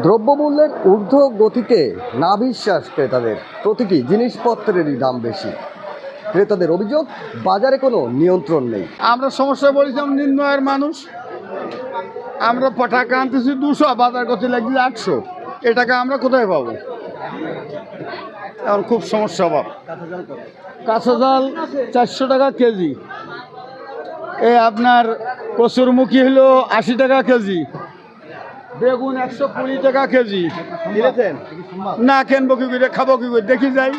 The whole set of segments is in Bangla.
দ্রব্যমূল্যের ঊর্ধ্ব গতিতে নাভিশ্বাস ক্রেতাদের। প্রতিটি জিনিসপত্রেরই দাম বেশি। ক্রেতাদের অভিযোগ, বাজারে কোনো নিয়ন্ত্রণ নেই। আমরা সমস্যা বলেছিলাম, নিম্ন আয়ের মানুষ, আমরা টাকা আনতেছি 200, বাজার করতে লাগছে 800। এ টাকা আমরা কোথায় পাবো? এখন খুব সমস্যা বাপ। কাঁচা জাল 400 টাকা কেজি, আপনার কচুরমুখী হলো 80 টাকা কেজি, বেগুন 120 টাকা কেজি। না কিনবো কি করে, খাবো কি করে? দেখি যাই,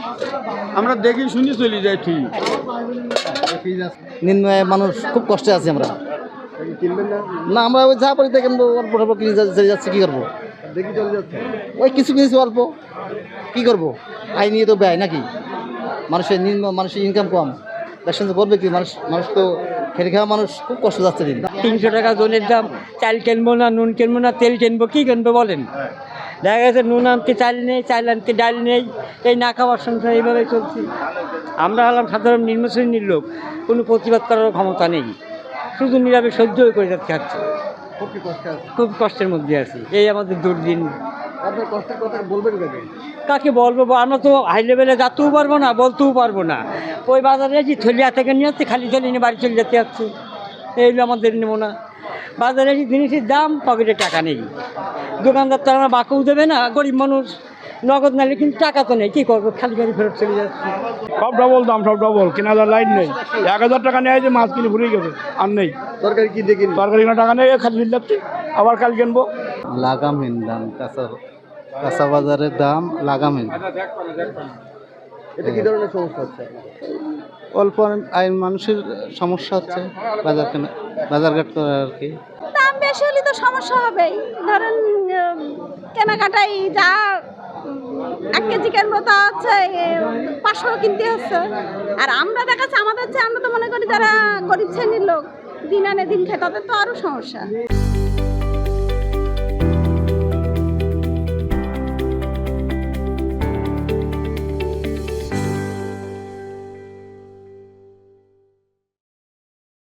আমরা দেখি শুনি চলে যাই। ঠিক, নিম্ন আয়ের মানুষ খুব কষ্টে আছি আমরা। না, আমরা ওই যা পারি কিনবো, অল্প অল্প কিনে যাচ্ছে। কী করবো? ওই কিছু কিনেছি অল্প, কী করবো? আয় নিয়ে তো ব্যয় নাকি? মানুষের ইনকাম কম, ব্যবসা করবে কি? মানুষ তো খেটে খাওয়া মানুষ, খুব কষ্ট যাচ্ছে দিন। 300 টাকা জনের দাম। চাল কিনবো না, নুন কিনবো না, তেল কিনবো, কী কিনবো বলেন? দেখা গেছে নুন আনতে চাল নেই, চাল আনতে ডাল নেই, এই না খাওয়ার সংসার এইভাবেই চলছে। আমরা হলাম সাধারণ নিম্ন শ্রেণীর লোক, কোনো প্রতিবাদ করার ক্ষমতা নেই, শুধু নীরবে সহ্য করে যাচ্ছে। খুব কষ্টের মধ্যে আছি, এই আমাদের দুর্দিন। আপনার কষ্টের কথা বলবেন কেন? কাকে বলবো? আমরা তো হাই লেভেলে যেতেও পারবো না, বলতেও পারবো না। ওই বাজারে যে থলিয়া থেকে নিয়ে যাচ্ছে, খালি থলি নিয়ে বাড়ি চলে যেতে যাচ্ছে। এই হলো আমাদের নমুনা। বাজারে যে জিনিসের দাম, পকেটে টাকা নেই, দোকানদার তো আমরা বাঁকেও দেবে না, গরিব মানুষ, নগদ নালে কিন্তু টাকা তো নেই, কী করবো? খালি গাড়ি ফেরত চলে যাচ্ছে। সব ডবল দাম, সব ডবল। কেনাদার লাইন নেই। 1000 টাকা নেয় যে মাছ কিনে ভুলে গেছে, আর নেই। তরকারি কি দেখি? তরকারি কিনা টাকা নেই, খালি ফিরে যাচ্ছি, আবার কাল কিনবো। লাগামহীন দাম, কাঁচা বাজারের দাম লাগামহীন। এটা কি ধরনের সমস্যা হচ্ছে? অল্প আয়ের মানুষের সমস্যা হচ্ছে বাজারঘাট করা আর কি। দাম বেশি হলে তো সমস্যা হবেই। ধরেন কেনাকাটাই যা 1 কেজি কিনবো তা হচ্ছে 500 কিনতে হচ্ছে। আর আমরা দেখাচ্ছে আমাদের চেয়ে, আমরা তো মনে করি যারা গরিব শ্রেণীর লোক, দিন আনে দিন খায়, তাদের তো আরও সমস্যা।